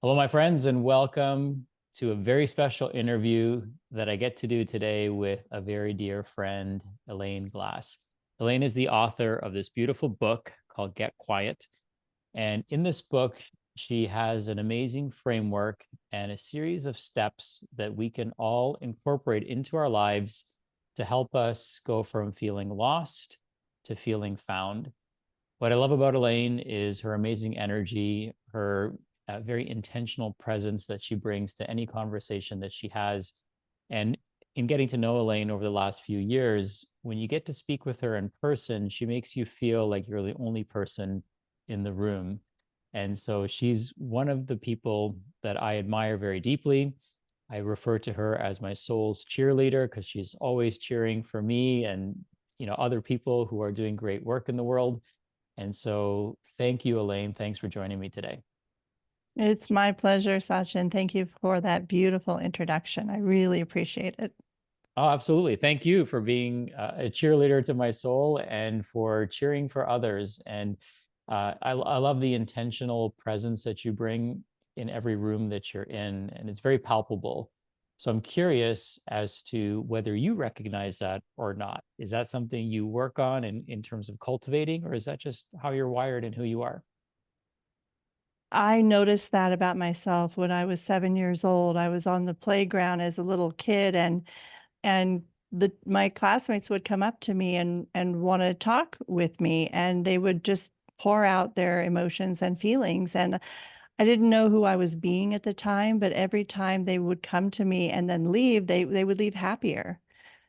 Hello, my friends, and welcome to a very special interview that I get to do today with a very dear friend, Elaine Glass. Elaine is the author of this beautiful book called Get Quiet. And in this book, she has an amazing framework and a series of steps that we can all incorporate into our lives to help us go from feeling lost to feeling found. What I love about Elaine is her amazing energy, her very intentional presence that she brings to any conversation that she has. And in getting to know Elaine over the last few years, when you get to speak with her in person, she makes you feel like you're the only person in the room. And so she's one of the people that I admire very deeply. I refer to her as my soul's cheerleader because she's always cheering for me and other people who are doing great work in the world. And so thank you, Elaine. Thanks for joining me today. It's my pleasure, Sachin. Thank you for that beautiful introduction. I really appreciate it. Oh, absolutely. Thank you for being a cheerleader to my soul and for cheering for others. And I love the intentional presence that you bring in every room that you're in, and it's very palpable. So I'm curious as to whether you recognize that or not. Is that something you work on in terms of cultivating, or is that just how you're wired and who you are? I noticed that about myself when I was 7 years old. I was on the playground as a little kid and my classmates would come up to me and want to talk with me, and they would just pour out their emotions and feelings, and I didn't know who I was being at the time, but every time they would come to me and then leave, they would leave happier.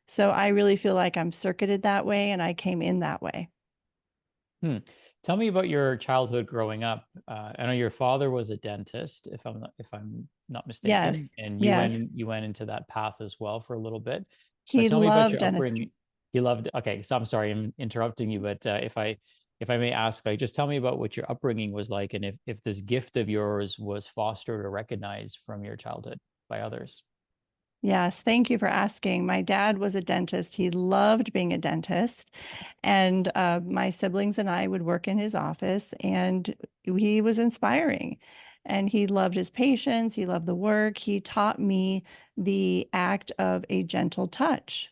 So I really feel like I'm circuited that way and I came in that way. Hmm. Tell me about your childhood growing up. I know your father was a dentist, if I'm not mistaken, Yes. and Yes. you went into that path as well for a little bit. But He tell me about loved your dentistry. upbringing. He loved. Okay, so I'm sorry, I'm interrupting you, but if I may ask, like, just tell me about what your upbringing was like, and if this gift of yours was fostered or recognized from your childhood by others. Yes, thank you for asking. My dad was a dentist. He loved being a dentist. And my siblings and I would work in his office, and he was inspiring. And he loved his patients, he loved the work. He taught me the act of a gentle touch.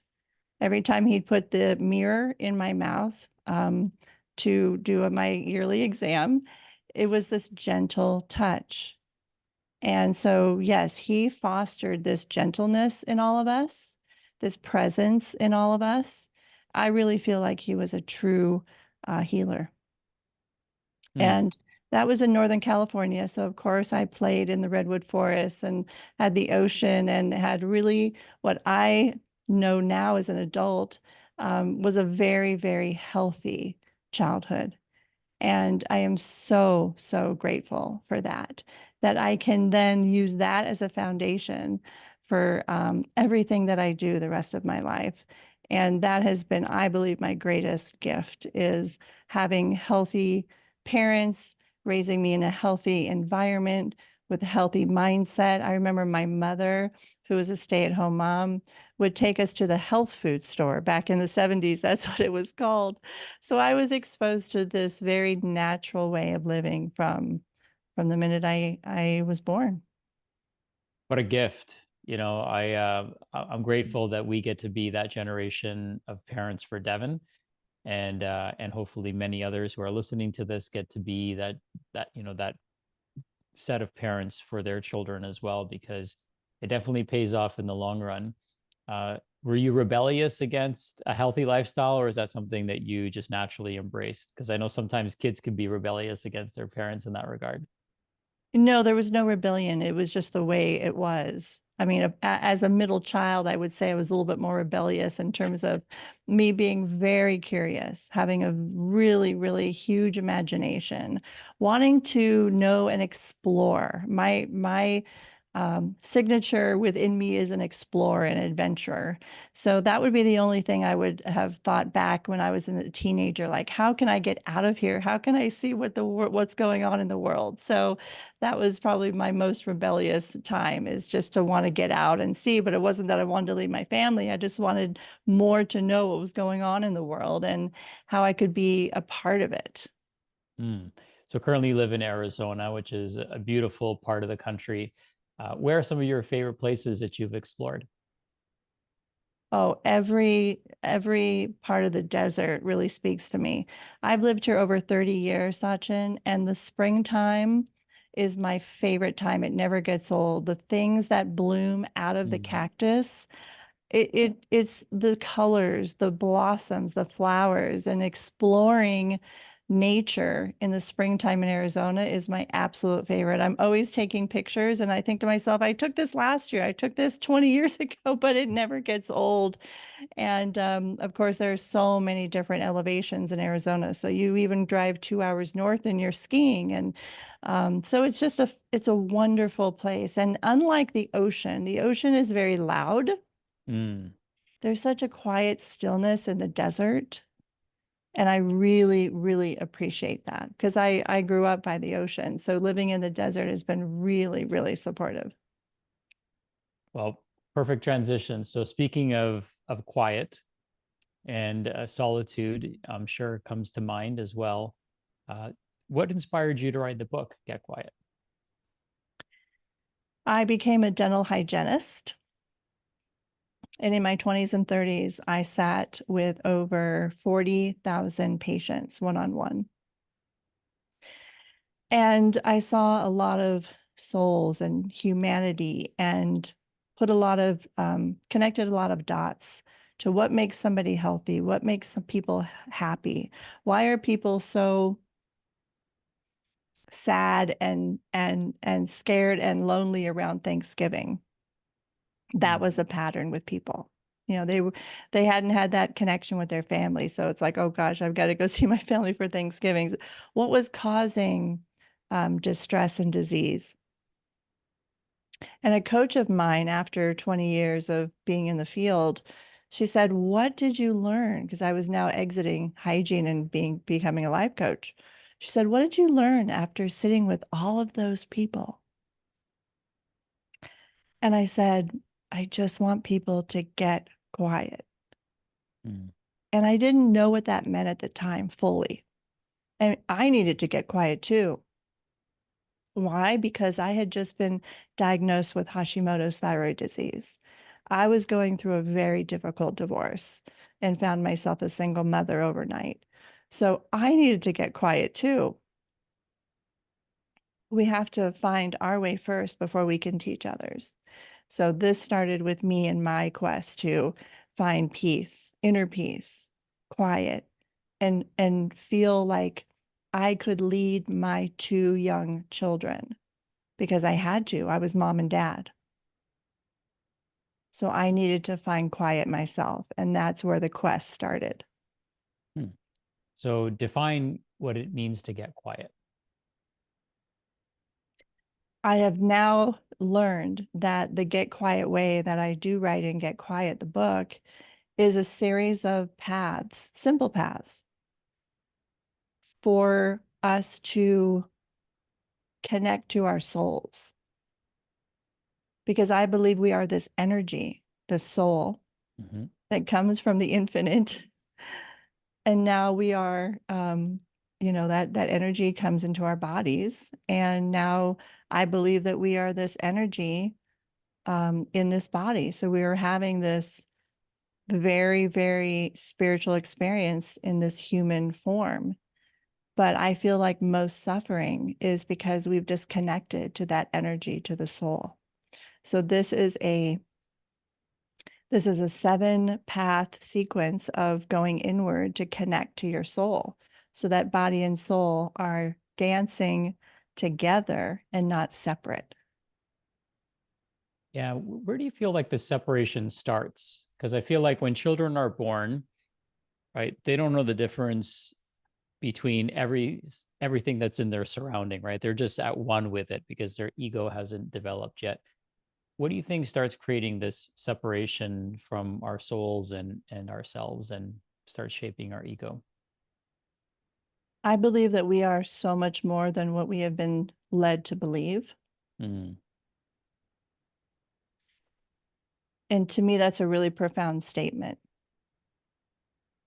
Every time he'd put the mirror in my mouth to do my yearly exam, it was this gentle touch. And so, yes, he fostered this gentleness in all of us, this presence in all of us. I really feel like he was a true healer. Hmm. And that was in Northern California. So, of course, I played in the redwood forests and had the ocean and had really what I know now as an adult was a very, very healthy childhood. And I am so, so grateful for that, that I can then use that as a foundation for everything that I do the rest of my life. And that has been, I believe, my greatest gift is having healthy parents, raising me in a healthy environment with a healthy mindset. I remember my mother, who was a stay-at-home mom, would take us to the health food store back in the 70s. That's what it was called. So I was exposed to this very natural way of living from the minute I was born. What a gift. I'm grateful that we get to be that generation of parents for Devon, and hopefully many others who are listening to this get to be that set of parents for their children as well, because it definitely pays off in the long run. Were you rebellious against a healthy lifestyle, or is that something that you just naturally embraced? Because I know sometimes kids can be rebellious against their parents in that regard. No, there was no rebellion. It was just the way it was. I mean, as a middle child, I would say I was a little bit more rebellious in terms of me being very curious, having a really, really huge imagination, wanting to know and explore. My signature within me is an explorer and adventurer. So that would be the only thing I would have thought back when I was a teenager, like, how can I get out of here? How can I see what's going on in the world? So that was probably my most rebellious time, is just to want to get out and see. But it wasn't that I wanted to leave my family. I just wanted more to know what was going on in the world and how I could be a part of it. Mm. So currently you live in Arizona, which is a beautiful part of the country. Where are some of your favorite places that you've explored? Oh, every part of the desert really speaks to me. I've lived here over 30 years, Sachin, and the springtime is my favorite time. It never gets old. The things that bloom out of the Mm, cactus, it's the colors, the blossoms, the flowers, and exploring nature in the springtime in Arizona is my absolute favorite. I'm always taking pictures and I think to myself, I took this last year, I took this 20 years ago, but it never gets old. And of course, there's so many different elevations in Arizona. So you even drive 2 hours north and you're skiing. And so it's just it's a wonderful place. And unlike the ocean is very loud. mm. There's such a quiet stillness in the desert. And I really, really appreciate that because I grew up by the ocean. So living in the desert has been really, really supportive. Well, perfect transition. So speaking of quiet and solitude, I'm sure comes to mind as well. Uh, what inspired you to write the book, Get Quiet? I became a dental hygienist. And in my 20s and 30s, I sat with over 40,000 patients one on one. And I saw a lot of souls and humanity and put a lot of, connected a lot of dots to what makes somebody healthy, what makes some people happy. Why are people so sad and scared and lonely around Thanksgiving? That Mm, was a pattern with people. You know, they hadn't had that connection with their family. So it's like, oh gosh, I've got to go see my family for Thanksgiving. What was causing distress and disease? And a coach of mine, after 20 years of being in the field, she said, "What did you learn?" Because I was now exiting hygiene and becoming a life coach. She said, "What did you learn after sitting with all of those people?" And I said, "I just want people to get quiet." mm, And I didn't know what that meant at the time fully. And I needed to get quiet too. Why? Because I had just been diagnosed with Hashimoto's thyroid disease. I was going through a very difficult divorce and found myself a single mother overnight. So I needed to get quiet too. We have to find our way first before we can teach others. So this started with me and my quest to find peace, inner peace, quiet, and feel like I could lead my two young children because I had to. I was mom and dad. So I needed to find quiet myself. And that's where the quest started. mm. So define what it means to get quiet. I have now learned that the Get Quiet way that I do write in Get Quiet, the book, is a series of paths, simple paths for us to connect to our souls. Because I believe we are this energy, the soul Mhm. that comes from the infinite. And now we are, that energy comes into our bodies. And now I believe that we are this energy in this body. So we are having this very, very spiritual experience in this human form. But I feel like most suffering is because we've disconnected to that energy, to the soul. So this is a 7-path sequence of going inward to connect to your soul. So that body and soul are dancing together and not separate. Yeah, where do you feel like the separation starts? Because I feel like when children are born, right, they don't know the difference between everything that's in their surrounding, right? They're just at one with it because their ego hasn't developed yet. What do you think starts creating this separation from our souls and ourselves and starts shaping our ego? I believe that we are so much more than what we have been led to believe. Mm, And to me, that's a really profound statement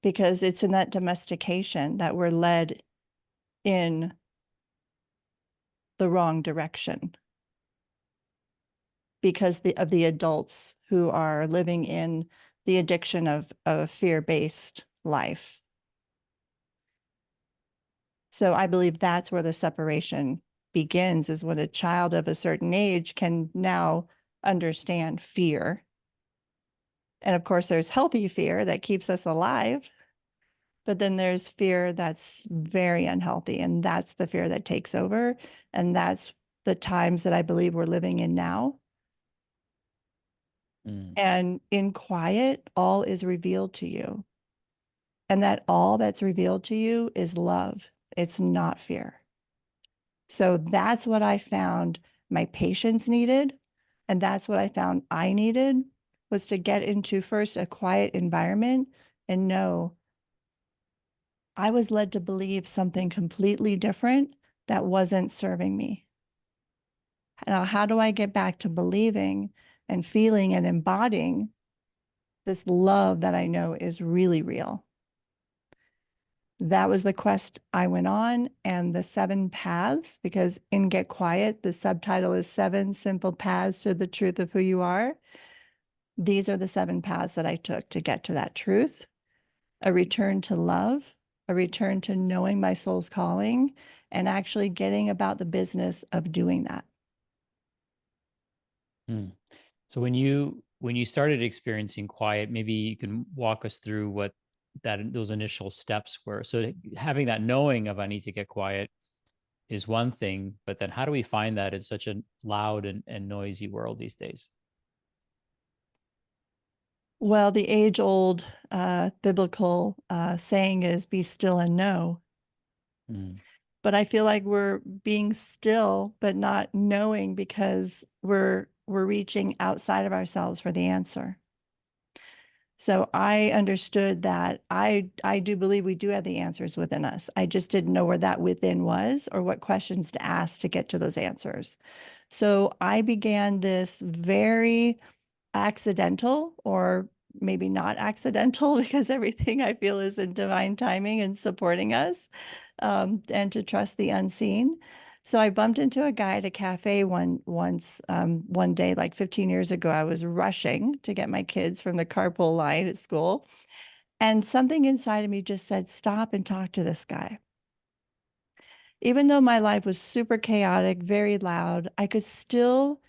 because it's in that domestication that we're led in the wrong direction because of the adults who are living in the addiction of a fear-based life. So I believe that's where the separation begins, is when a child of a certain age can now understand fear. And of course, there's healthy fear that keeps us alive, but then there's fear that's very unhealthy. And that's the fear that takes over. And that's the times that I believe we're living in now. Mm. And in quiet, all is revealed to you. And that all that's revealed to you is love. It's not fear. So that's what I found my patients needed. And that's what I found I needed, was to get into first a quiet environment and know I was led to believe something completely different that wasn't serving me. Now, how do I get back to believing and feeling and embodying this love that I know is really real? That was the quest I went on, and the 7 paths, because in Get Quiet, the subtitle is 7 Simple Paths to the Truth of Who You Are. These are the 7 paths that I took to get to that truth: a return to love, a return to knowing my soul's calling, and actually getting about the business of doing that. Mm. So when you started experiencing quiet, maybe you can walk us through what those initial steps were. So having that knowing of I need to get quiet is one thing, but then how do we find that in such a loud and noisy world these days? Well, the age-old biblical saying is, be still and know. Mm. But I feel like we're being still, but not knowing, because we're reaching outside of ourselves for the answer. So I understood that I do believe we do have the answers within us. I just didn't know where that within was, or what questions to ask to get to those answers. So I began this very accidental, or maybe not accidental, because everything I feel is in divine timing and supporting us, and to trust the unseen. So I bumped into a guy at a cafe one day, like 15 years ago. I was rushing to get my kids from the carpool line at school, and something inside of me just said, stop and talk to this guy. Even though my life was super chaotic, very loud, I could still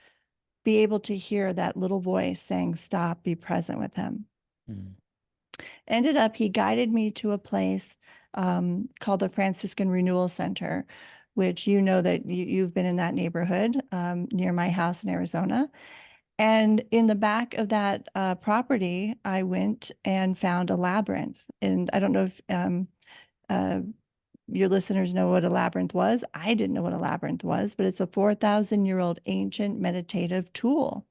be able to hear that little voice saying, stop, be present with him. Mm. Ended up, he guided me to a place called the Franciscan Renewal Center, which you know that you've been in that neighborhood near my house in Arizona. And in the back of that property, I went and found a labyrinth. And I don't know if uh, your listeners know what a labyrinth was. I didn't know what a labyrinth was, but it's a 4,000-year-old ancient meditative tool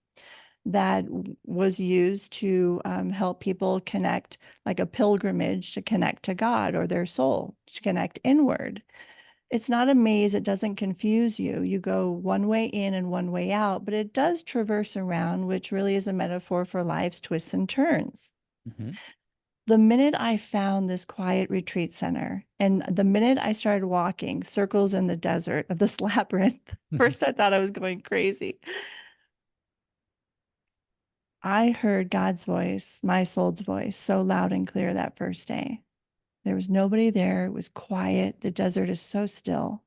that was used to help people connect, like a pilgrimage to connect to God or their soul, to connect inward. It's not a maze. It doesn't confuse you. You go one way in and one way out, but it does traverse around, which really is a metaphor for life's twists and turns. Hmm. The minute I found this quiet retreat center, and the minute I started walking circles in the desert of this labyrinth, first I thought I was going crazy. I heard God's voice, my soul's voice, so loud and clear that first day. There was nobody there. It was quiet. The desert is so still.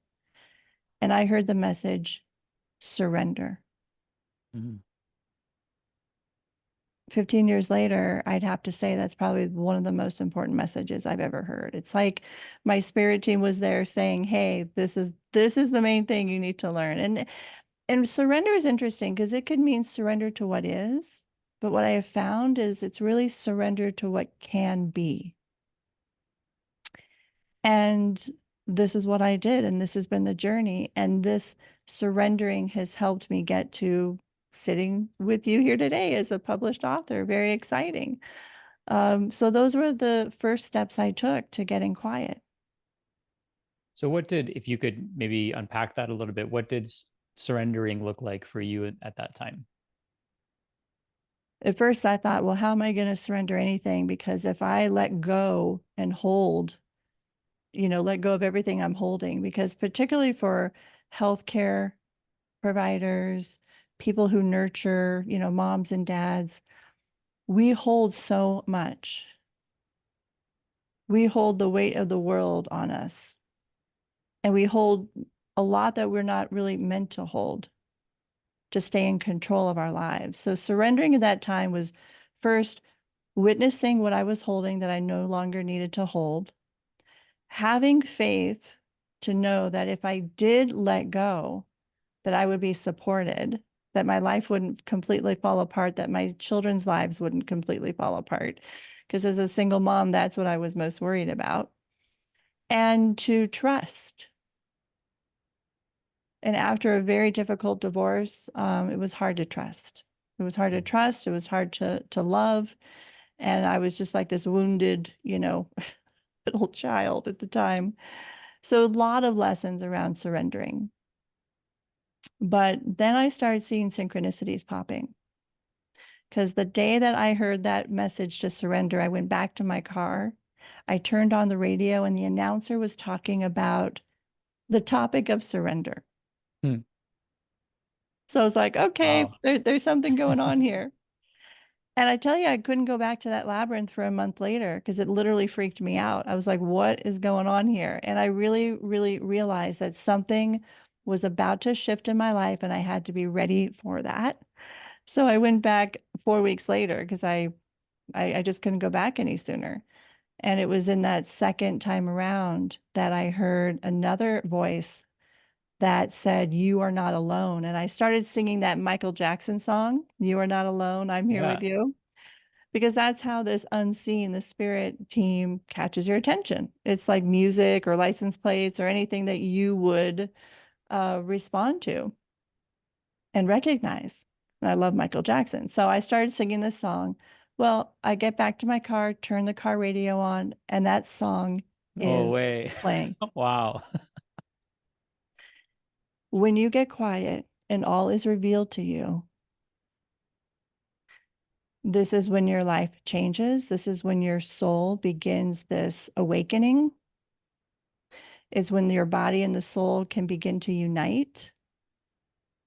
And I heard the message, surrender. Hmm. 15 years later, I'd have to say that's probably one of the most important messages I've ever heard. It's like my spirit team was there saying, hey, this is the main thing you need to learn. And surrender is interesting, because it could mean surrender to what is, but what I have found is it's really surrender to what can be. And this is what I did, and this has been the journey. And this surrendering has helped me get to sitting with you here today as a published author. Very exciting. So those were the first steps I took to getting quiet. So if you could maybe unpack that a little bit, what did surrendering look like for you at that time? At first, I thought, well, how am I going to surrender anything? Because if I let go and hold, let go of everything I'm holding, because particularly for healthcare providers, people who nurture, moms and dads. We hold so much. We hold the weight of the world on us. And we hold a lot that we're not really meant to hold to stay in control of our lives. So surrendering at that time was first witnessing what I was holding that I no longer needed to hold, having faith to know that if I did let go, that I would be supported, that my life wouldn't completely fall apart, that my children's lives wouldn't completely fall apart. Because as a single mom, that's what I was most worried about. And to trust. And after a very difficult divorce, it was hard to trust. It was hard to trust. It was hard to love. And I was just like this wounded, little child at the time. So a lot of lessons around surrendering. But then I started seeing synchronicities popping. Because the day that I heard that message to surrender, I went back to my car. I turned on the radio, and the announcer was talking about the topic of surrender. Hmm. So I was like, okay, Wow. there's something going on here. And I tell you, I couldn't go back to that labyrinth for a month later because it literally freaked me out. I was like, what is going on here? And I really, really realized that something was about to shift in my life and I had to be ready for that. So I went back 4 weeks later because I just couldn't go back any sooner. And it was in that second time around that I heard another voice that said, "You are not alone." And I started singing that Michael Jackson song, "You Are Not Alone, I'm Here Yeah. With You." Because that's how this unseen, the spirit team catches your attention. It's like music or license plates or anything that you would respond to and recognize. And I love Michael Jackson. So I started singing this song. Well, I get back to my car, turn the car radio on, and that song No is way. playing. Wow. When you get quiet and all is revealed to you, this is when your life changes. This is when your soul begins this awakening. It's when your body and the soul can begin to unite.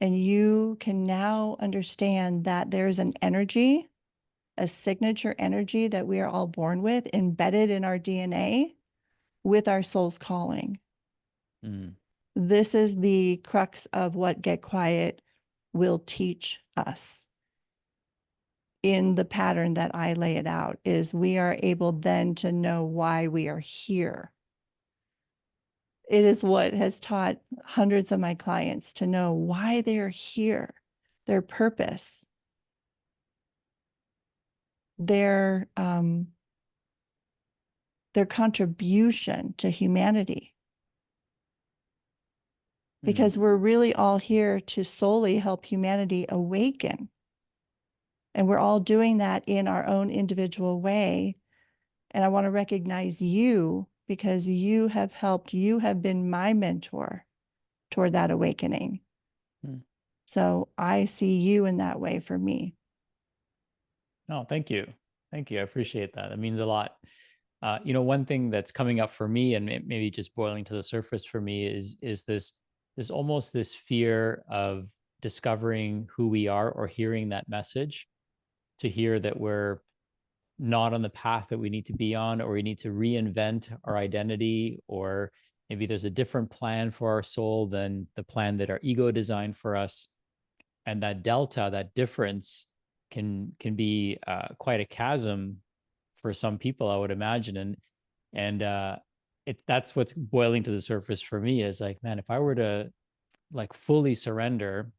And you can now understand that there's an energy, a signature energy that we are all born with, embedded in our DNA with our soul's calling. Mm. This is the crux of what Get Quiet will teach us in the pattern that I lay it out, is we are able then to know why we are here. It is what has taught hundreds of my clients to know why they are here, their purpose, their contribution to humanity. Mm. Because we're really all here to solely help humanity awaken. And we're all doing that in our own individual way. And I want to recognize you because you have helped, you have been my mentor toward that awakening. Mm. So I see you in that way for me. No, thank you. Thank you. I appreciate that. That means a lot. One thing that's coming up for me and maybe just boiling to the surface for me is this almost this fear of discovering who we are or hearing that message, to hear that we're not on the path that we need to be on, or we need to reinvent our identity, or maybe there's a different plan for our soul than the plan that our ego designed for us. And that delta, that difference, can be quite a chasm for some people, I would imagine. And that's what's boiling to the surface for me, is like, man, if I were to like fully surrender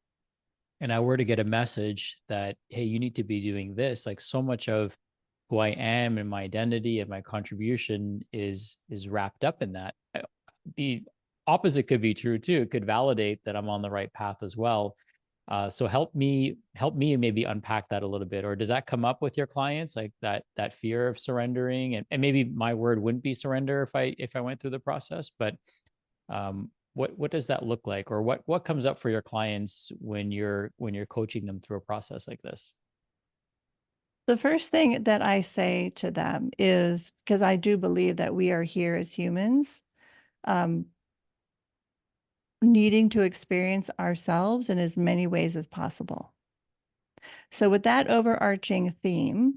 and I were to get a message that, hey, you need to be doing this, like so much of who I am and my identity and my contribution is wrapped up in that. The opposite could be true too. It could validate that I'm on the right path as well. So help me maybe unpack that a little bit. Or does that come up with your clients, like that fear of surrendering? And maybe my word wouldn't be surrender if I went through the process, but what does that look like? Or what comes up for your clients when you're coaching them through a process like this? The first thing that I say to them is, because I do believe that we are here as humans, um, needing to experience ourselves in as many ways as possible. So, with that overarching theme,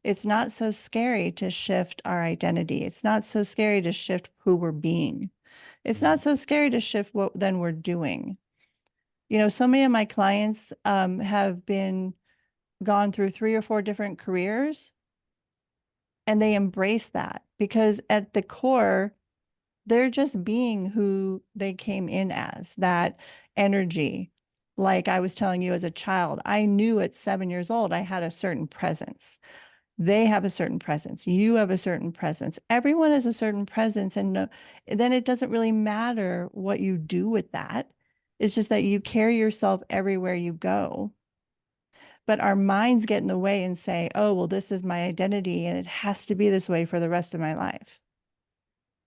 it's not so scary to shift our identity. It's not so scary to shift who we're being. It's not Mm, so scary to shift what then we're doing. You know, so many of my clients have been gone through 3 or 4 different careers, and they embrace that because at the core, they're just being who they came in as, that energy. Like I was telling you as a child, I knew at 7 years old I had a certain presence. They have a certain presence. You have a certain presence. Everyone has a certain presence. And no, then it doesn't really matter what you do with that. It's just that you carry yourself everywhere you go. But our minds get in the way and say, oh, well, this is my identity and it has to be this way for the rest of my life.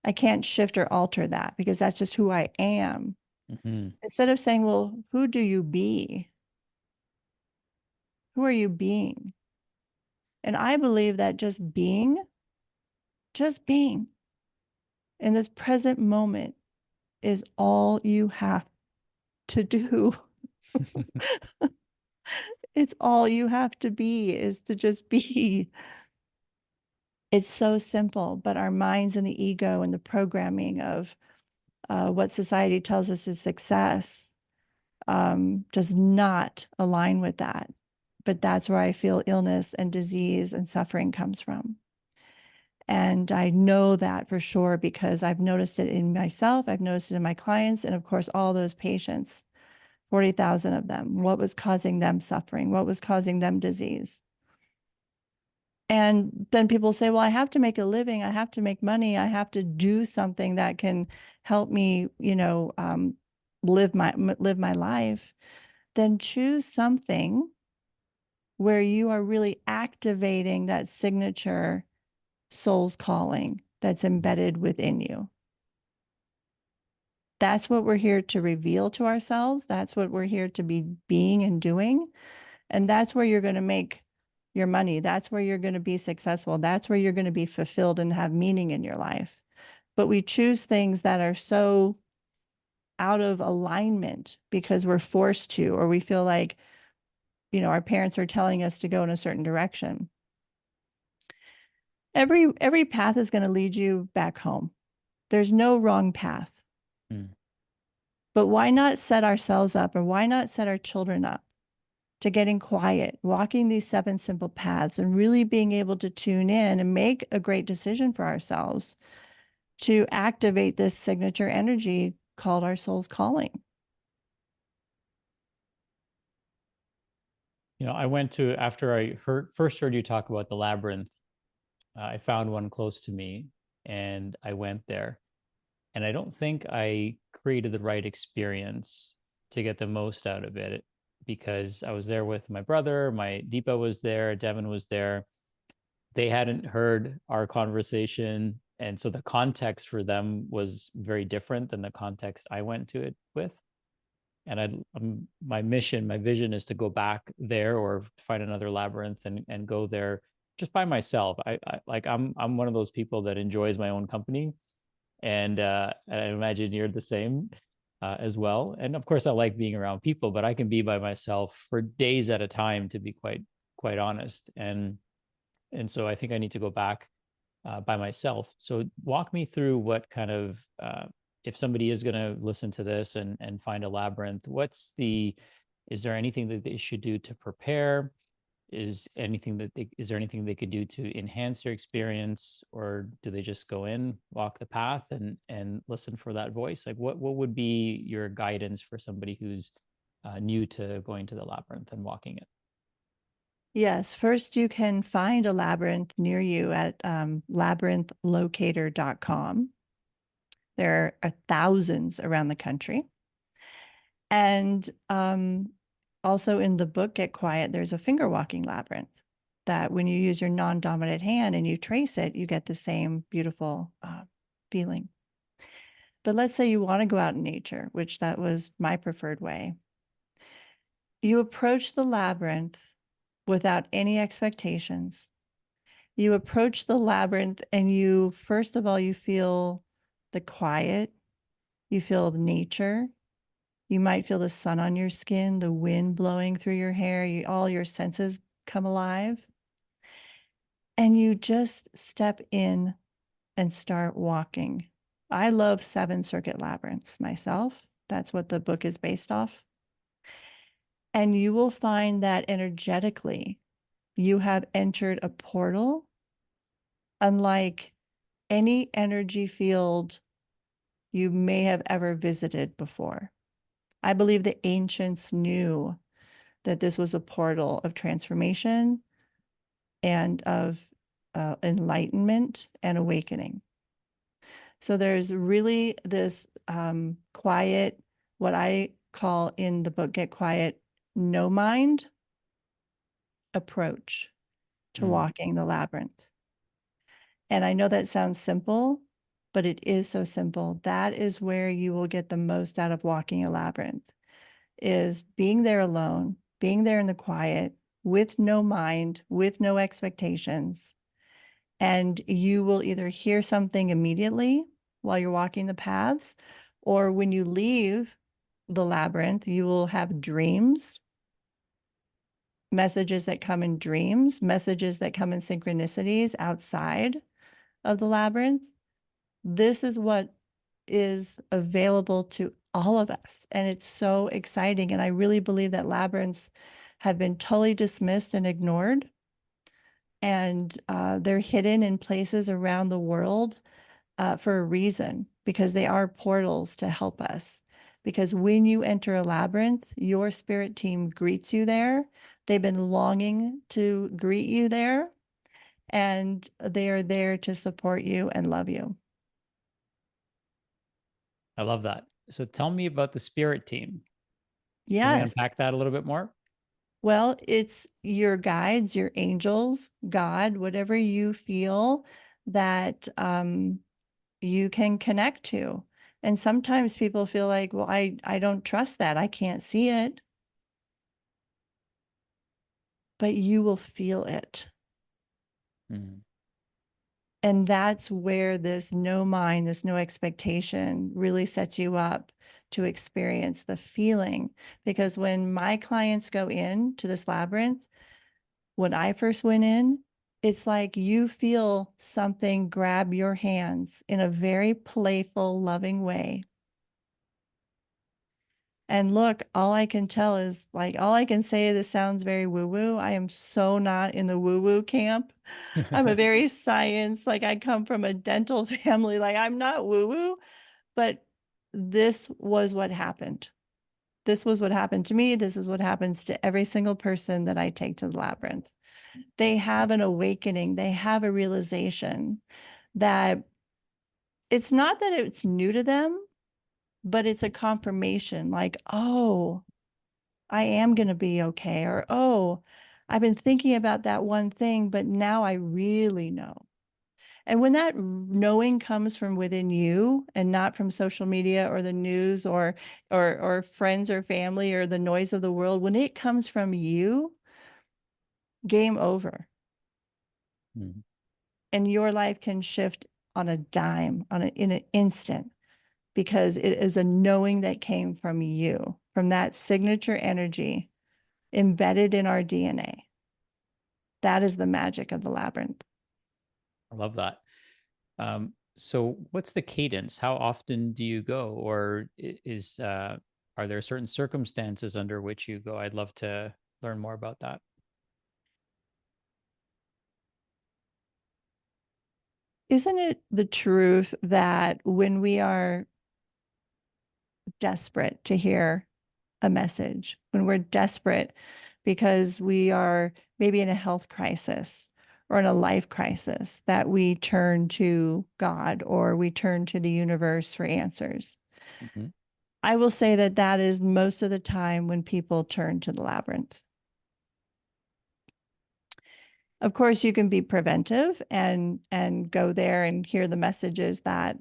I can't shift or alter that because that's just who I am. mhm. Instead of saying, well, who do you be? Who are you being? And I believe that just being in this present moment is all you have to do. It's all you have to be is to just be. It's so simple, but our minds and the ego and the programming of what society tells us is success does not align with that. But that's where I feel illness and disease and suffering comes from. And I know that for sure because I've noticed it in myself, I've noticed it in my clients, and of course, all those patients, 40,000 of them. What was causing them suffering? What was causing them disease? And then people say, well, I have to make a living. I have to make money. I have to do something that can help me, live my life. Then choose something where you are really activating that signature soul's calling that's embedded within you. That's what we're here to reveal to ourselves. That's what we're here to be being and doing. And that's where you're going to make your money. That's where you're going to be successful. That's where you're going to be fulfilled and have meaning in your life. But we choose things that are so out of alignment because we're forced to, or we feel like, our parents are telling us to go in a certain direction. Every path is going to lead you back home. There's no wrong path. Mm. But why not set ourselves up or why not set our children up to getting quiet, walking these 7 simple paths and really being able to tune in and make a great decision for ourselves to activate this signature energy called our soul's calling? I went to after I first heard you talk about the labyrinth. I found one close to me, and I went there. And I don't think I created the right experience to get the most out of it because I was there with my brother, my Deepa was there, Devin was there. They hadn't heard our conversation. And so the context for them was very different than the context I went to it with. And my mission, my vision is to go back there or find another labyrinth and go there just by myself. I'm one of those people that enjoys my own company, and I imagine you're the same as well. And of course, I like being around people, but I can be by myself for days at a time, to be quite honest. And so I think I need to go back by myself. So walk me through what kind of if somebody is going to listen to this and find a labyrinth, is there anything that they should do to prepare? Is there anything they could do to enhance their experience, or do they just go in, walk the path, and listen for that voice? Like what would be your guidance for somebody who's new to going to the labyrinth and walking it? Yes, first you can find a labyrinth near you at labyrinthlocator.com. There are thousands around the country. And also in the book, Get Quiet, there's a finger walking labyrinth that when you use your non dominant hand and you trace it, you get the same beautiful feeling. But let's say you want to go out in nature, which that was my preferred way. You approach the labyrinth without any expectations. You approach the labyrinth and first of all, you feel the quiet, You feel nature. You might feel the sun on your skin, the wind blowing through your hair. All your senses come alive. And you just step in and start walking. I love seven circuit labyrinths myself. That's what the book is based off. And you will find that energetically, you have entered a portal unlike any energy field you may have ever visited before. I believe the ancients knew that this was a portal of transformation and of enlightenment and awakening. So there's really this quiet, what I call in the book Get Quiet, no mind approach to Mm. walking the labyrinth. And I know that sounds simple, but it is so simple. That is where you will get the most out of walking a labyrinth, is being there alone, being there in the quiet, with no mind, with no expectations. And you will either hear something immediately while you're walking the paths, or when you leave the labyrinth, you will have dreams, messages that come in dreams, messages that come in synchronicities outside of the labyrinth. This is what is available to all of us. And it's so exciting. And I really believe that labyrinths have been totally dismissed and ignored. And they're hidden in places around the world for a reason, because they are portals to help us. Because when you enter a labyrinth, your spirit team greets you there. They've been longing to greet you there, and they are there to support you and love you. I love that. So tell me about the spirit team. Can we Yes. unpack that a little bit more? Well, it's your guides, your angels, God, whatever you feel that you can connect to. And sometimes people feel like, well, I don't trust that. I can't see it, but you will feel it. Mm. And that's where this no mind, this no expectation really sets you up to experience the feeling. Because when my clients go in to this labyrinth, when I first went in, it's like you feel something grab your hands in a very playful, loving way. And look, all I can tell is like, all I can say, this sounds very woo woo. I am so not in the woo woo camp. I'm a very science, like I come from a dental family, like I'm not woo woo, but this was what happened. This was what happened to me. This is what happens to every single person that I take to the labyrinth. They have an awakening, they have a realization that it's not that it's new to them, but it's a confirmation like, oh, I am going to be okay. Or, oh, I've been thinking about that one thing, but now I really know. And when that knowing comes from within you and not from social media or the news or friends or family or the noise of the world, when it comes from you, game over. Mm. And your life can shift on a dime, in an instant, because it is a knowing that came from you, from that signature energy embedded in our DNA. That is the magic of the labyrinth. I love that. So what's the cadence? How often do you go? Or are there certain circumstances under which you go? I'd love to learn more about that. Isn't it the truth that when we are desperate to hear a message, when we're desperate because we are maybe in a health crisis or in a life crisis, that we turn to God or we turn to the universe for answers? Mhm. I will say that that is most of the time when people turn to the labyrinth. Of course, you can be preventive and go there and hear the messages that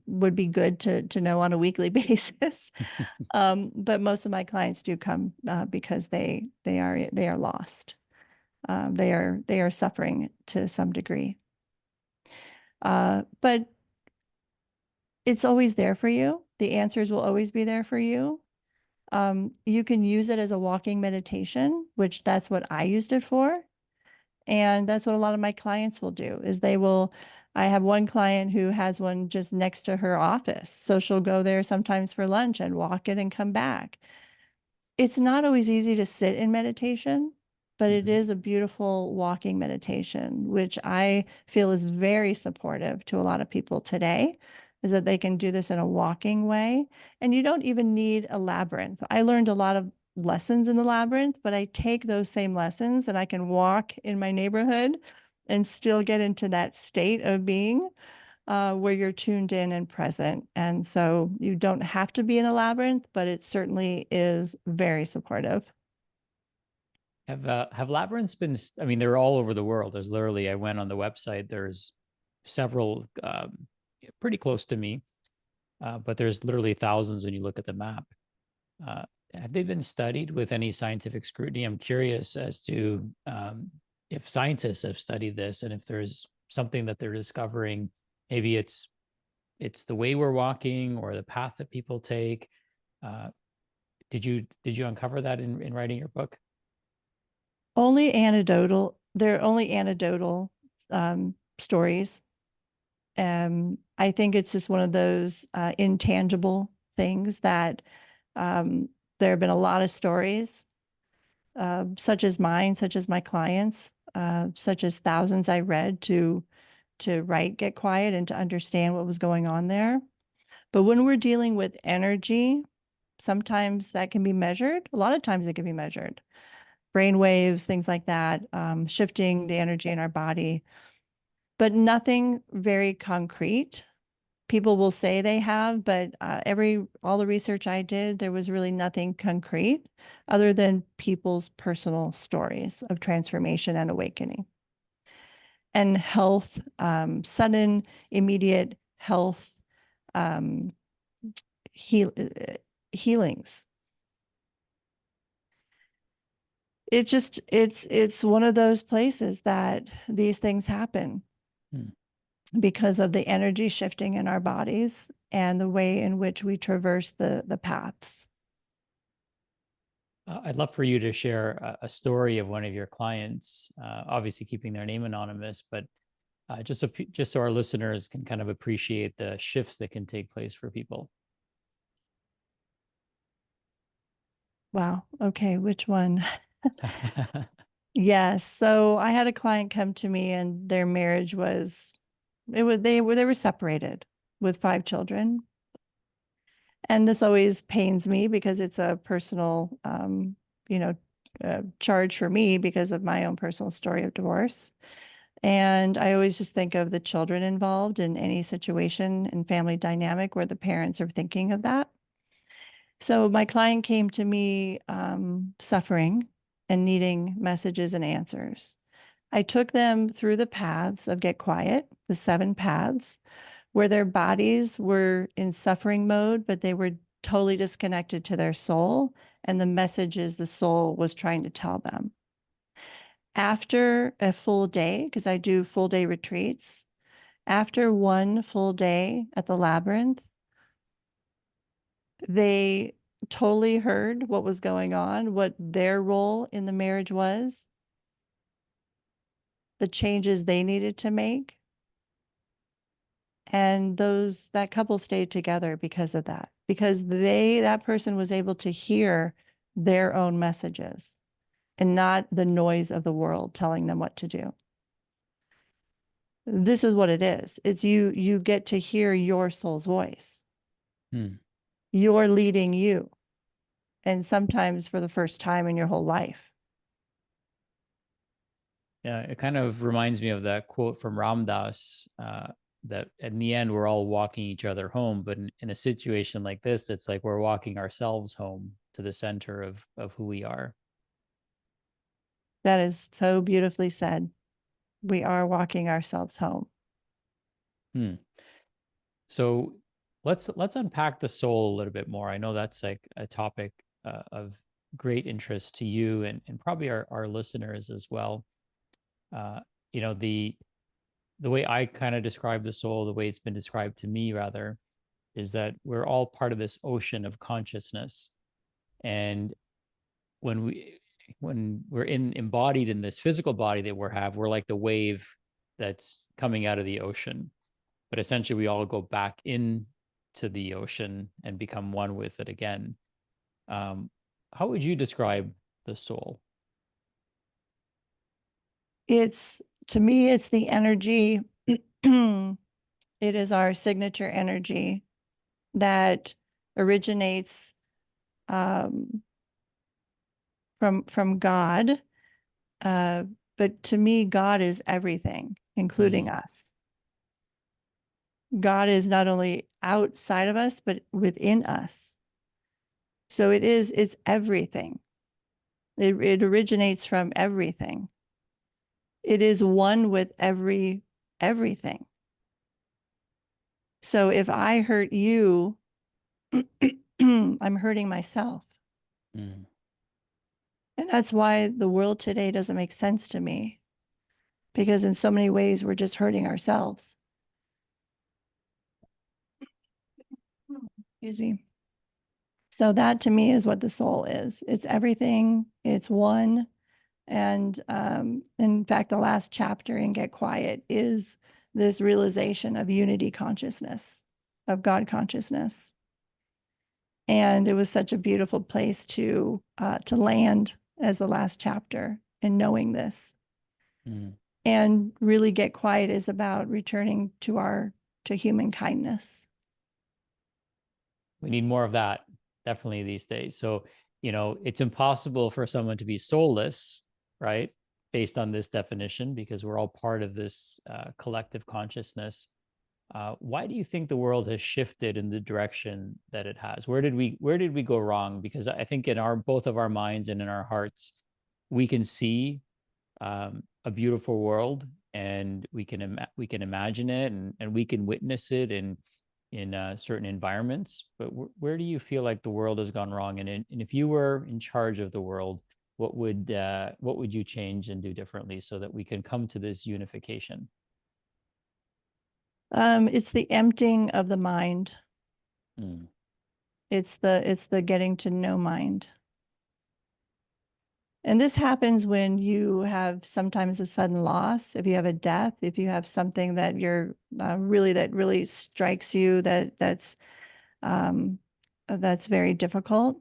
would be good to know on a weekly basis. But most of my clients do come because they are lost. They are suffering to some degree. But It's always there for you. The answers will always be there for you. You can use it as a walking meditation, which that's what I used it for. And that's what a lot of my clients will do is I have one client who has one just next to her office. So she'll go there sometimes for lunch and walk it and come back. It's not always easy to sit in meditation, but it Mhm. is a beautiful walking meditation, which I feel is very supportive to a lot of people today, is that they can do this in a walking way. And you don't even need a labyrinth. I learned a lot of lessons in the labyrinth, but I take those same lessons and I can walk in my neighborhood and still get into that state of being where you're tuned in and present. And so you don't have to be in a labyrinth, but it certainly is very supportive. Have labyrinths been? I mean, they're all over the world. There's literally, I went on the website. There's several pretty close to me, but there's literally thousands when you look at the map. Uh, have they been studied with any scientific scrutiny? I'm curious as to if scientists have studied this and if there's something that they're discovering. Maybe it's the way we're walking or the path that people take. Uh, did you uncover that in writing your book? Only anecdotal, they're only anecdotal stories. I think it's just one of those intangible things that there have been a lot of stories, such as mine, such as my clients, such as thousands I read to write Get Quiet and to understand what was going on there. But when we're dealing with energy, sometimes that can be measured. A lot of times it can be measured. Brain waves, things like that, shifting the energy in our body, but nothing very concrete. People will say they have, but all the research I did, there was really nothing concrete other than people's personal stories of transformation and awakening and health, sudden, immediate health um, heal, healings. It's one of those places that these things happen Hmm. because of the energy shifting in our bodies and the way in which we traverse the paths. I'd love for you to share a story of one of your clients, obviously keeping their name anonymous, but just so our listeners can kind of appreciate the shifts that can take place for people. Wow. Okay, which one? Yes. So I had a client come to me and their marriage was they were separated with 5 children. And this always pains me because it's a personal you know, charge for me because of my own personal story of divorce. And I always just think of the children involved in any situation and family dynamic where the parents are thinking of that. So my client came to me suffering and needing messages and answers. I took them through the paths of Get Quiet, the 7 paths, where their bodies were in suffering mode, but they were totally disconnected to their soul and the messages the soul was trying to tell them. After a full day, because I do full day retreats, after one full day at the labyrinth, they totally heard what was going on, what their role in the marriage was, the changes they needed to make. And that couple stayed together because of that, because that person was able to hear their own messages and not the noise of the world telling them what to do. This is what it is. It's you get to hear your soul's voice. Hmm. You're leading you. And sometimes for the first time in your whole life. Yeah, it kind of reminds me of that quote from Ram Dass, that in the end we're all walking each other home, but in a situation like this, it's like we're walking ourselves home to the center of who we are. That is so beautifully said. We are walking ourselves home. Hmm. So let's unpack the soul a little bit more. I know that's like a topic of great interest to you and probably our listeners as well. Uh, you know, the way I kind of describe the soul, the way it's been described to me rather, is that we're all part of this ocean of consciousness. And when we're embodied in this physical body that we're like the wave that's coming out of the ocean. But essentially we all go back in to the ocean and become one with it again. Um, how would you describe the soul? It's, to me, it's the energy. It is our signature energy that originates from God. But to me, God is everything, including us. God is not only outside of us, but within us. So it's everything. It originates from everything. It is one with everything. So if I hurt you, I'm hurting myself. Mm. And that's why the world today doesn't make sense to me, because in so many ways, we're just hurting ourselves. Excuse me. So that to me is what the soul is. It's everything. It's one. And in fact, the last chapter in Get Quiet is this realization of unity consciousness, of God consciousness. And it was such a beautiful place to land as the last chapter, and knowing this. Mm. And really, Get Quiet is about returning to human kindness. We need more of that, definitely, these days. So, it's impossible for someone to be soulless, right? Based on this definition, because we're all part of this collective consciousness. Why do you think the world has shifted in the direction that it has? Where did we go wrong? Because I think in our both of our minds and in our hearts, we can see a beautiful world, and we can imagine it, and we can witness it in certain environments. But where do you feel like the world has gone wrong? And if you were in charge of the world, what would you change and do differently so that we can come to this unification? It's the emptying of the mind. Mm. It's the getting to know mind. And this happens when you have sometimes a sudden loss, if you have a death, if you have something that you're that really strikes you, that's very difficult.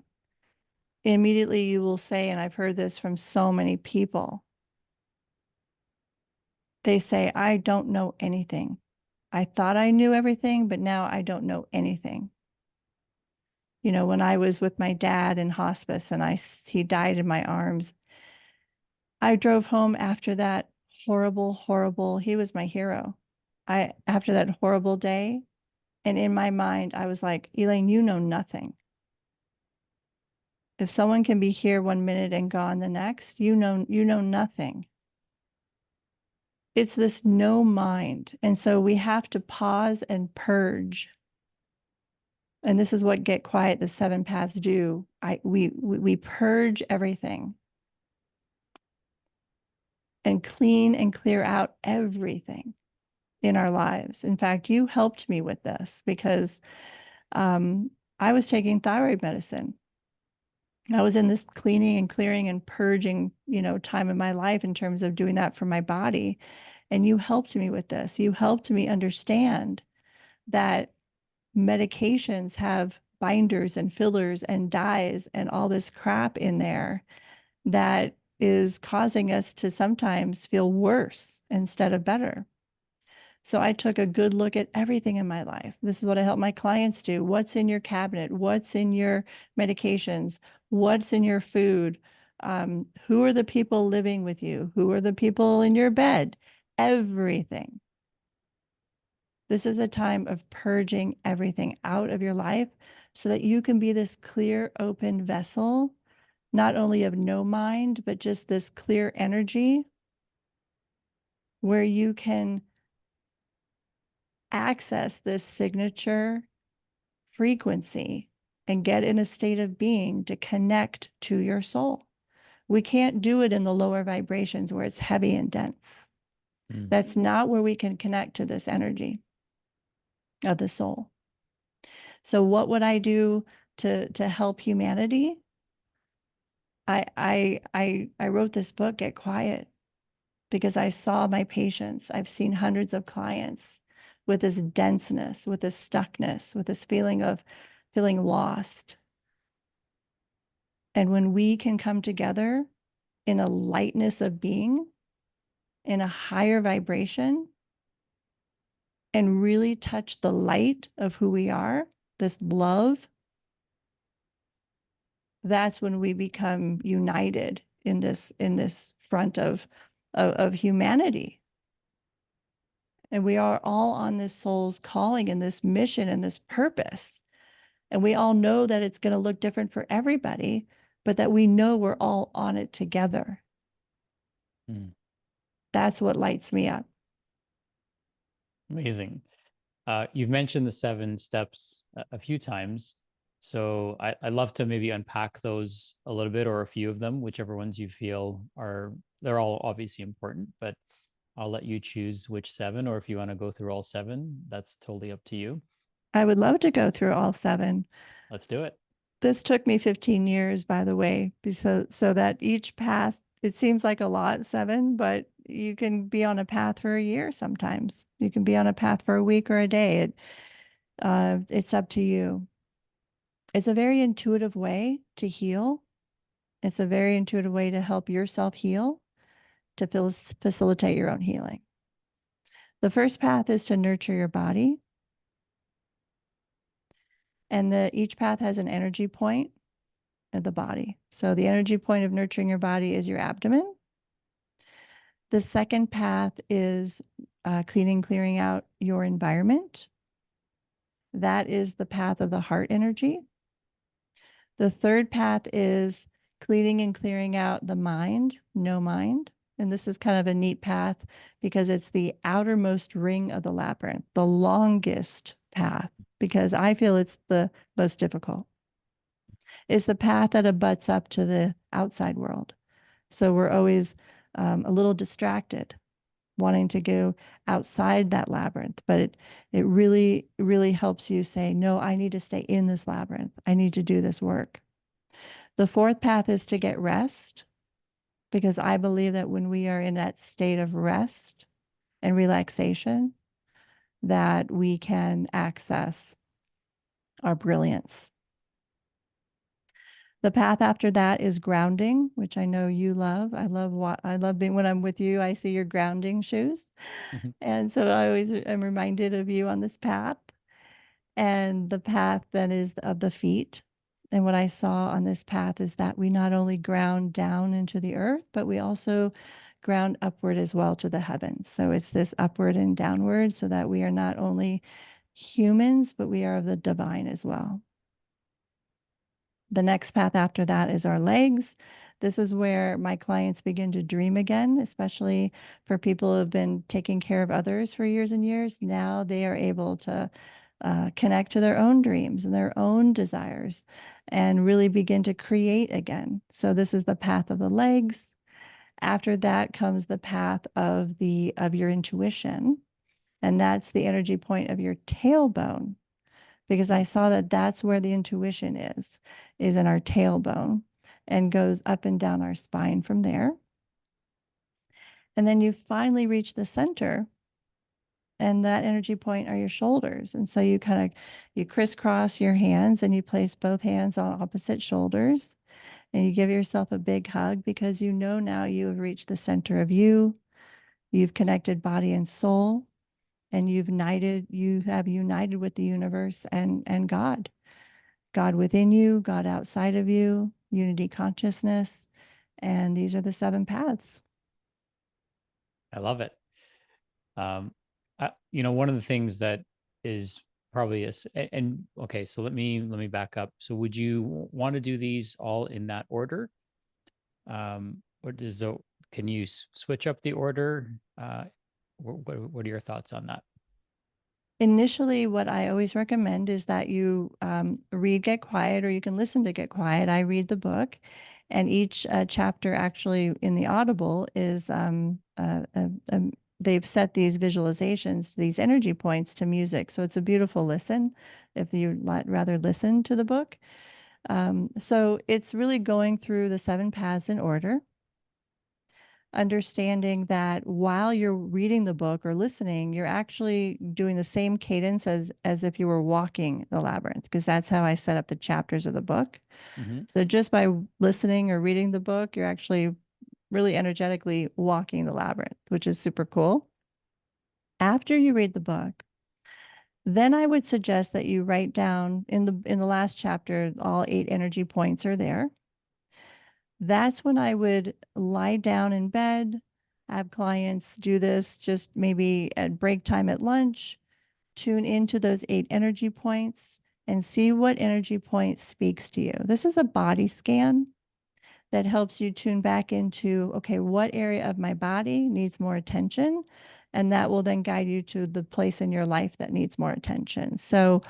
Immediately you will say, and I've heard this from so many people, they say, I don't know anything. I thought I knew everything, but now I don't know anything. When I was with my dad in hospice and he died in my arms, I drove home after that horrible, he was my hero. After that horrible day, and in my mind, I was like, Elaine, you know nothing. If someone can be here 1 minute and gone the next, you know nothing. It's this no mind. And so we have to pause and purge. And this is what Get Quiet, the 7 paths do. We purge everything and clean and clear out everything in our lives. In fact, you helped me with this because I was taking thyroid medicine. I was in this cleaning and clearing and purging, time in my life in terms of doing that for my body. And you helped me with this. You helped me understand that medications have binders and fillers and dyes and all this crap in there that is causing us to sometimes feel worse instead of better. So I took a good look at everything in my life. This is what I help my clients do. What's in your cabinet? What's in your medications? What's in your food? Who are the people living with you? Who are the people in your bed? Everything. This is a time of purging everything out of your life so that you can be this clear, open vessel, not only of no mind, but just this clear energy where you can access this signature frequency and get in a state of being to connect to your soul. We can't do it in the lower vibrations where it's heavy and dense. Mm. That's not where we can connect to this energy of the soul. So what would I do to help humanity? I wrote this book, Get Quiet, because I saw my patients. I've seen hundreds of clients with this denseness, with this stuckness, with this feeling of feeling lost. And when we can come together in a lightness of being, in a higher vibration, and really touch the light of who we are, this love, that's when we become united in this front of humanity. And we are all on this soul's calling and this mission and this purpose. And we all know that it's going to look different for everybody, but that we know we're all on it together. Mm, That's what lights me up. amazing. You've mentioned the 7 steps a few times. So I'd love to maybe unpack those a little bit or a few of them, whichever ones you feel are, they're all obviously important, but I'll let you choose which 7, or if you want to go through all 7, that's totally up to you. I would love to go through all 7. Let's do it. This took me 15 years, by the way, so that each path, it seems like a lot, 7, but you can be on a path for a year sometimes. You can be on a path for a week or a day. It's up to you. It's a very intuitive way to heal. It's a very intuitive way to help yourself heal, to facilitate your own healing. The first path is to nurture your body. And each path has an energy point of the body. So the energy point of nurturing your body is your abdomen. The second path is clearing out your environment. That is the path of the heart energy. The third path is cleaning and clearing out the mind, no mind. And this is kind of a neat path because it's the outermost ring of the labyrinth, the longest path, because I feel it's the most difficult. It's the path that abuts up to the outside world. So we're always a little distracted, wanting to go outside that labyrinth. But it really helps you say, no, I need to stay in this labyrinth. I need to do this work. The fourth path is to get rest, because I believe that when we are in that state of rest and relaxation, that we can access our brilliance. The path after that is grounding, which I know you love. I love being when I'm with you, I see your grounding shoes. And so I always am reminded of you on this path. And the path then is of the feet. And what I saw on this path is that we not only ground down into the earth, but we also ground upward as well to the heavens. So it's this upward and downward, so that we are not only humans, but we are of the divine as well. The next path after that is our legs. This is where my clients begin to dream again, especially for people who have been taking care of others for years and years. Now they are able to connect to their own dreams and their own desires and really begin to create again. So this is the path of the legs. After that comes the path of your intuition, and that's the energy point of your tailbone, because I saw that that's where the intuition is in our tailbone, and goes up and down our spine from there. And then you finally reach the center, and that energy point are your shoulders. And so you crisscross your hands and you place both hands on opposite shoulders, and you give yourself a big hug, because you know now you have reached the center of you. You've connected body and soul, and you have united with the universe and God within you, God outside of you, unity consciousness. And these are the 7 paths. I love it. One of the things that is probably and okay, so let me back up. So would you want to do these all in that order? Or can you switch up the order? What are your thoughts on that? Initially, what I always recommend is that you read Get Quiet, or you can listen to Get Quiet. I read the book, and each chapter actually in the Audible is they've set these visualizations, these energy points to music. So it's a beautiful listen. if you rather listen to the book. So it's really going through the 7 paths in order, understanding that while you're reading the book or listening, you're actually doing the same cadence as if you were walking the labyrinth, because that's how I set up the chapters of the book. Hmm. So just by listening or reading the book, you're actually really energetically walking the labyrinth, which is super cool. After you read the book, then I would suggest that you write down in the last chapter, all 8 energy points are there. That's when I would lie down in bed, have clients do this just maybe at break time at lunch, tune into those 8 energy points and see what energy point speaks to you. This is a body scan that helps you tune back into, okay, what area of my body needs more attention? And that will then guide you to the place in your life that needs more attention. So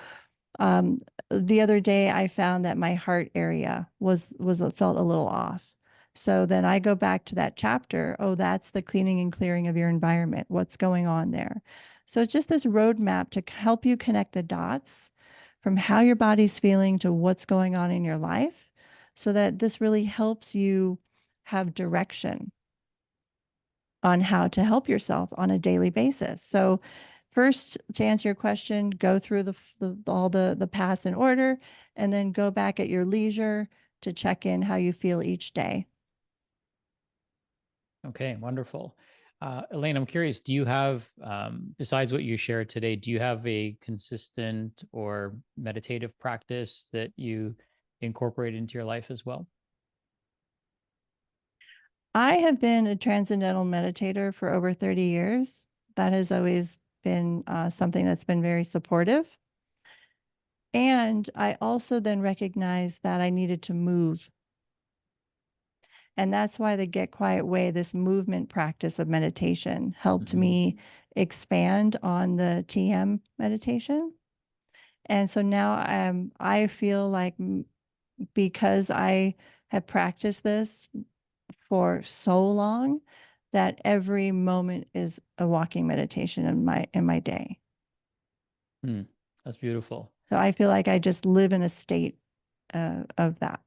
um, the other day I found that my heart area was felt a little off. So then I go back to that chapter. Oh, that's the cleaning and clearing of your environment. What's going on there? So it's just this roadmap to help you connect the dots from how your body's feeling to what's going on in your life, so that this really helps you have direction on how to help yourself on a daily basis. So first, to answer your question, go through all the paths in order, and then go back at your leisure to check in how you feel each day. Okay, wonderful. Elaine, I'm curious, do you have, besides what you shared today, do you have a consistent or meditative practice that you incorporate into your life as well? I have been a transcendental meditator for over 30 years. That has always been something that's been very supportive. And I also then recognized that I needed to move. And that's why the Get Quiet Way, this movement practice of meditation, helped Hmm. me expand on the TM meditation. And so now I feel like because I have practiced this for so long, that every moment is a walking meditation in my day. Hmm. That's beautiful. So I feel like I just live in a state of that.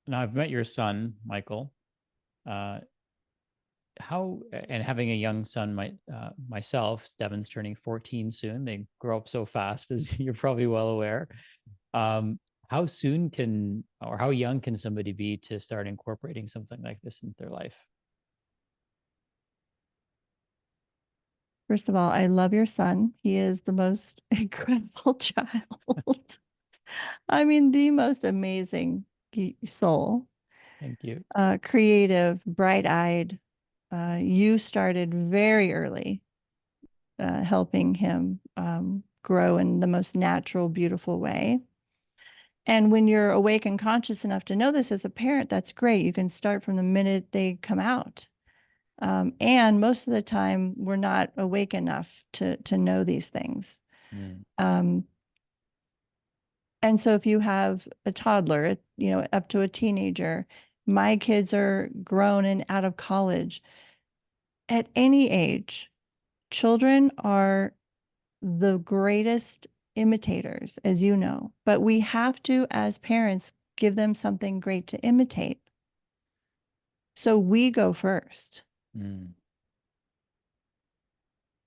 Now, I've met your son, Michael. Uh, and having a young son, myself, Devin's turning 14 soon. They grow up so fast, as you're probably well aware. Um, how soon can, or how young can somebody be to start incorporating something like this into their life? First of all, I love your son. He is the most incredible child. I mean, the most amazing soul, Thank you. creative, bright eyed. You started very early, helping him grow in the most natural, beautiful way. And when you're awake and conscious enough to know this as a parent, that's great. You can start from the minute they come out. And most of the time, we're not awake enough to know these things. Mm. Um, and so if you have a toddler, up to a teenager, my kids are grown and out of college. At any age, children are the greatest imitators, as you know, but we have to, as parents, give them something great to imitate. So we go first Mm.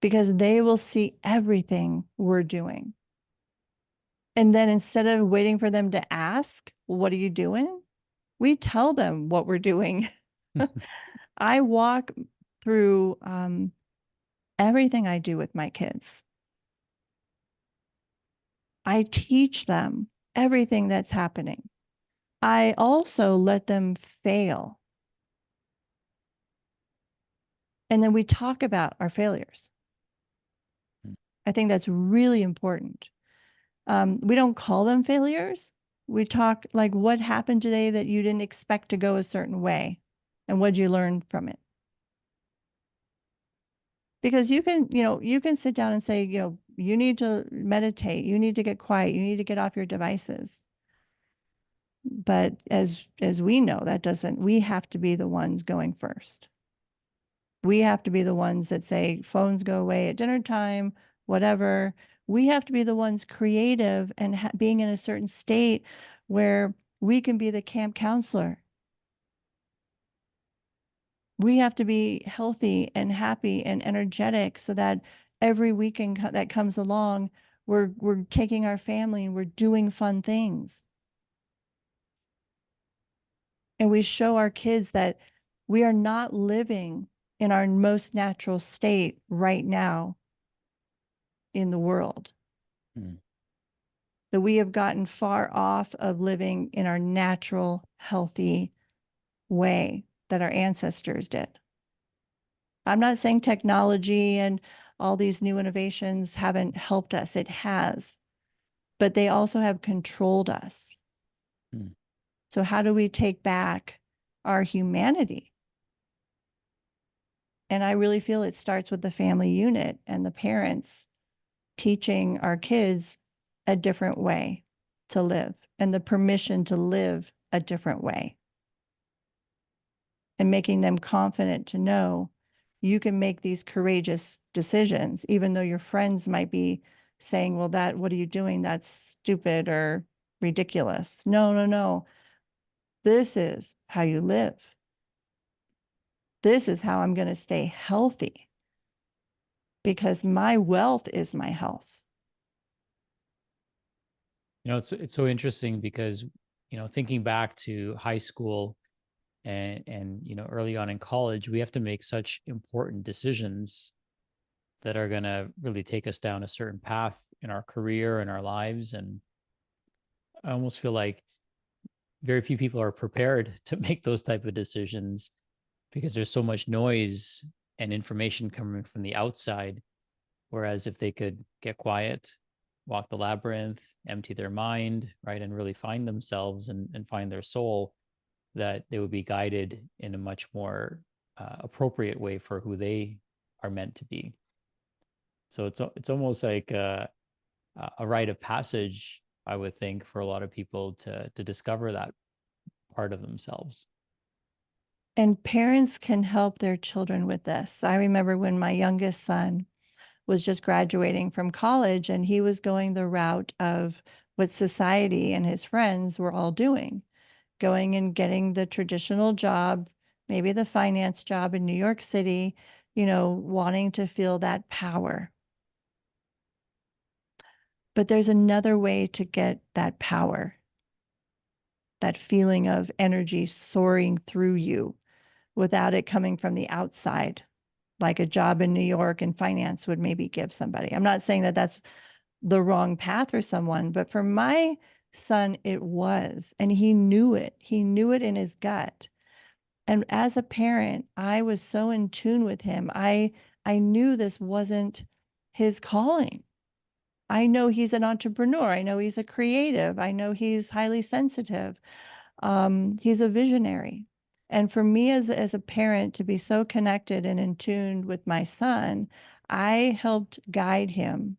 because they will see everything we're doing. And then instead of waiting for them to ask, what are you doing? We tell them what we're doing. I walk through everything I do with my kids. I teach them everything that's happening. I also let them fail. And then we talk about our failures. Mm. I think that's really important. We don't call them failures. We talk like, what happened today that you didn't expect to go a certain way? And what did you learn from it? Because you can sit down and say, you need to meditate, you need to get quiet, you need to get off your devices. But as we know, that doesn't, we have to be the ones going first. We have to be the ones that say phones go away at dinner time, whatever. We have to be the ones creative and being in a certain state where we can be the camp counselor. We have to be healthy and happy and energetic so that every weekend that comes along, we're taking our family and we're doing fun things. And we show our kids that we are not living in our most natural state right now in the world. Mm. That we have gotten far off of living in our natural, healthy way that our ancestors did. I'm not saying technology and all these new innovations haven't helped us. It has, but they also have controlled us. Mm. So how do we take back our humanity? And I really feel it starts with the family unit and the parents teaching our kids a different way to live and the permission to live a different way and making them confident to know you can make these courageous decisions, even though your friends might be saying, well, what are you doing? That's stupid or ridiculous. No, no, no. This is how you live. This is how I'm going to stay healthy because my wealth is my health. It's so interesting because, thinking back to high school and early on in college, we have to make such important decisions that are going to really take us down a certain path in our career and our lives. And I almost feel like very few people are prepared to make those type of decisions because there's so much noise and information coming from the outside. Whereas if they could get quiet, walk the labyrinth, empty their mind, right, and really find themselves and find their soul, that they would be guided in a much more appropriate way for who they are meant to be. So it's almost like a rite of passage, I would think, for a lot of people to discover that part of themselves. And parents can help their children with this. I remember when my youngest son was just graduating from college and he was going the route of what society and his friends were all doing, going and getting the traditional job, maybe the finance job in New York City, wanting to feel that power. But there's another way to get that power, that feeling of energy soaring through you without it coming from the outside, like a job in New York in finance would maybe give somebody. I'm not saying that that's the wrong path for someone, but for my son, it was. And he knew it. He knew it in his gut. And as a parent, I was so in tune with him. I knew this wasn't his calling. I know he's an entrepreneur. I know he's a creative. I know he's highly sensitive. He's a visionary. And for me as a parent to be so connected and in tune with my son, I helped guide him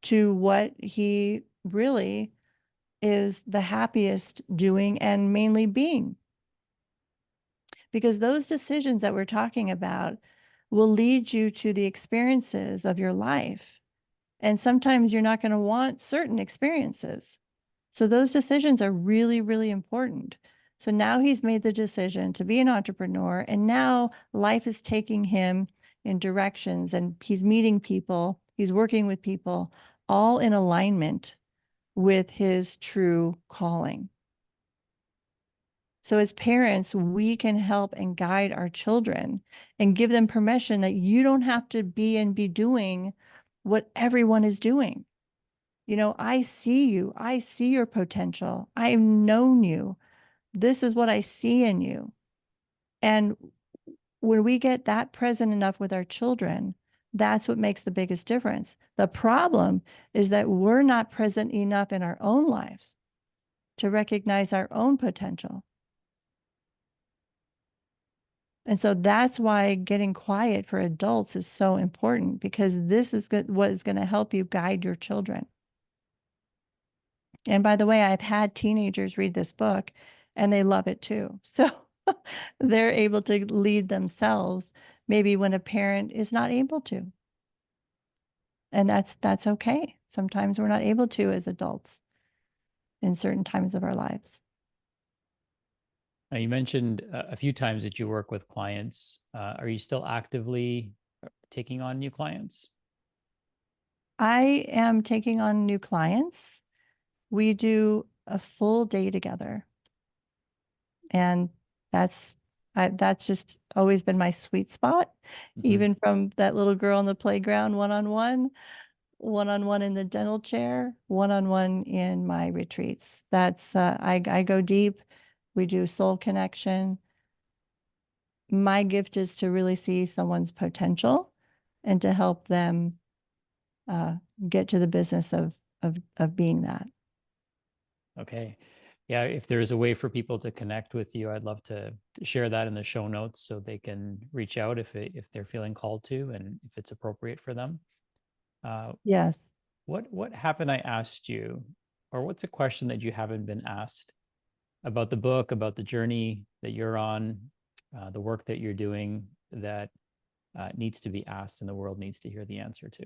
to what he really is the happiest doing and mainly being. Because those decisions that we're talking about will lead you to the experiences of your life. And sometimes you're not going to want certain experiences. So those decisions are really, really important. So now he's made the decision to be an entrepreneur, and now life is taking him in directions and he's meeting people, he's working with people, all in alignment with his true calling. So as parents, we can help and guide our children and give them permission that you don't have to be doing what everyone is doing. I see you. I see your potential. I've known you. This is what I see in you. And when we get that present enough with our children, that's what makes the biggest difference. The problem is that we're not present enough in our own lives to recognize our own potential. And so that's why getting quiet for adults is so important, because this is what is going to help you guide your children. And by the way, I've had teenagers read this book and they love it too. So they're able to lead themselves maybe when a parent is not able to. And that's okay. Sometimes we're not able to as adults in certain times of our lives. Now, you mentioned a few times that you work with clients. Are you still actively taking on new clients? I am taking on new clients. We do a full day together, and that's that's just always been my sweet spot, Mhm. even from that little girl on the playground, one on one in the dental chair, one on one in my retreats. That's I go deep. We do soul connection. My gift is to really see someone's potential and to help them uh, get to the business of being that. Okay. Yeah, if there's a way for people to connect with you, I'd love to share that in the show notes so they can reach out if they're feeling called to and if it's appropriate for them. Uh, Yes. what haven't I asked you, or what's a question that you haven't been asked about the book, about the journey that you're on, the work that you're doing that needs to be asked and the world needs to hear the answer to?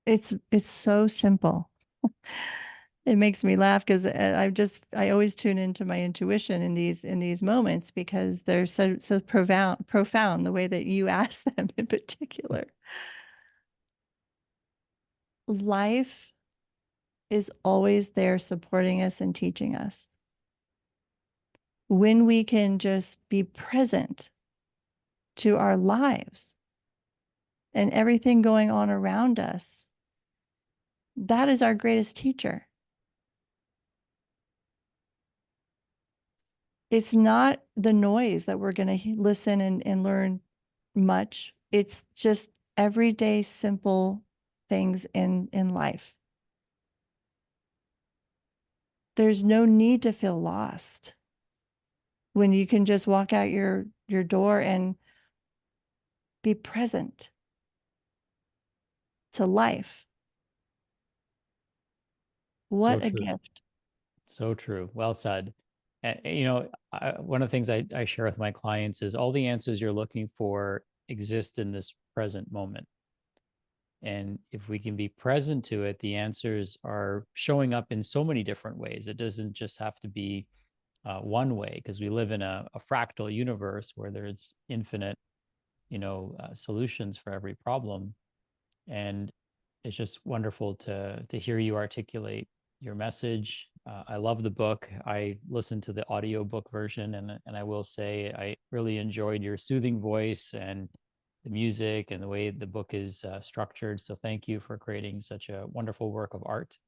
It's so simple. It makes me laugh because I always tune into my intuition in these moments because they're so profound the way that you ask them in particular. Life is always there supporting us and teaching us. When we can just be present to our lives and everything going on around us, that is our greatest teacher. It's not the noise that we're going to listen and learn much. It's just everyday simple things in life. There's no need to feel lost when you can just walk out your door and be present to life. So What a true. gift. So true. Well said. And, you know, one of the things I share with my clients is all the answers you're looking for exist in this present moment. And if we can be present to it, the answers are showing up in so many different ways. It doesn't just have to be one way because we live in a fractal universe where there's infinite, solutions for every problem. And it's just wonderful to hear you articulate your message. I love the book. I listened to the audiobook version, and I will say I really enjoyed your soothing voice and the music and the way the book is structured. So thank you for creating such a wonderful work of art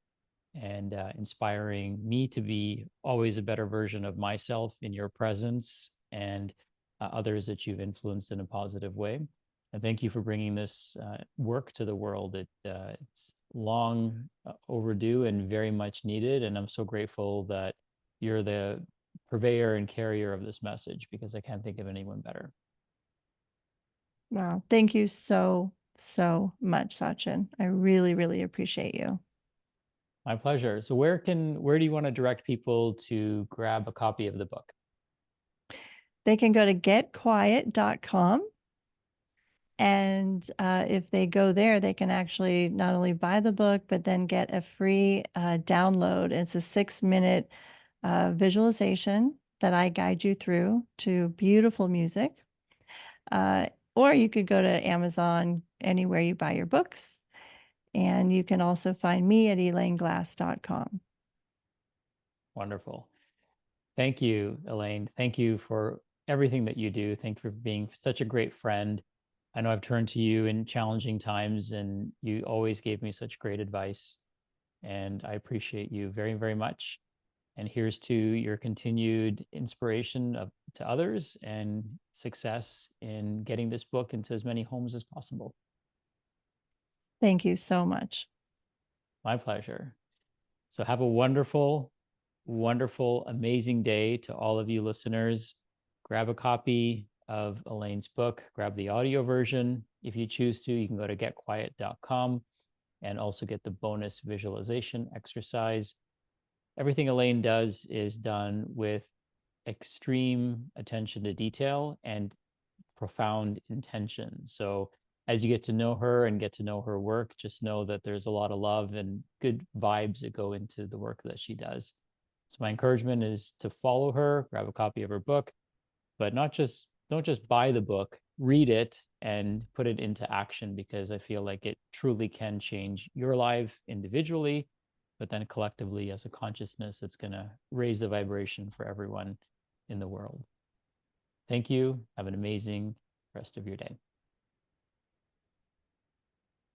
and inspiring me to be always a better version of myself in your presence and others that you've influenced in a positive way. And thank you for bringing this work to the world. It's long overdue and very much needed. And I'm so grateful that you're the purveyor and carrier of this message because I can't think of anyone better. Wow. Thank you so, so much, Sachin. I really, really appreciate you. My pleasure. So where do you want to direct people to grab a copy of the book? They can go to getquiet.com. And if they go there, they can actually not only buy the book, but then get a free download. It's a 6 minute visualization that I guide you through to beautiful music. Uh, or you could go to Amazon, anywhere you buy your books. And you can also find me at elaineglass.com. Wonderful. Thank you, Elaine. Thank you for everything that you do. Thank you for being such a great friend. I know I've turned to you in challenging times, and you always gave me such great advice. And I appreciate you very, very much. And here's to your continued inspiration to others and success in getting this book into as many homes as possible. Thank you so much. My pleasure. So have a wonderful, wonderful, amazing day to all of you listeners. Grab a copy of Elaine's book, grab the audio version. If you choose to, you can go to getquiet.com and also get the bonus visualization exercise. Everything Elaine does is done with extreme attention to detail and profound intention. So as you get to know her and get to know her work, just know that there's a lot of love and good vibes that go into the work that she does. So my encouragement is to follow her, grab a copy of her book, but not just don't just buy the book, read it and put it into action, because I feel like it truly can change your life individually, but then collectively as a consciousness, it's going to raise the vibration for everyone in the world. Thank you. Have an amazing rest of your day.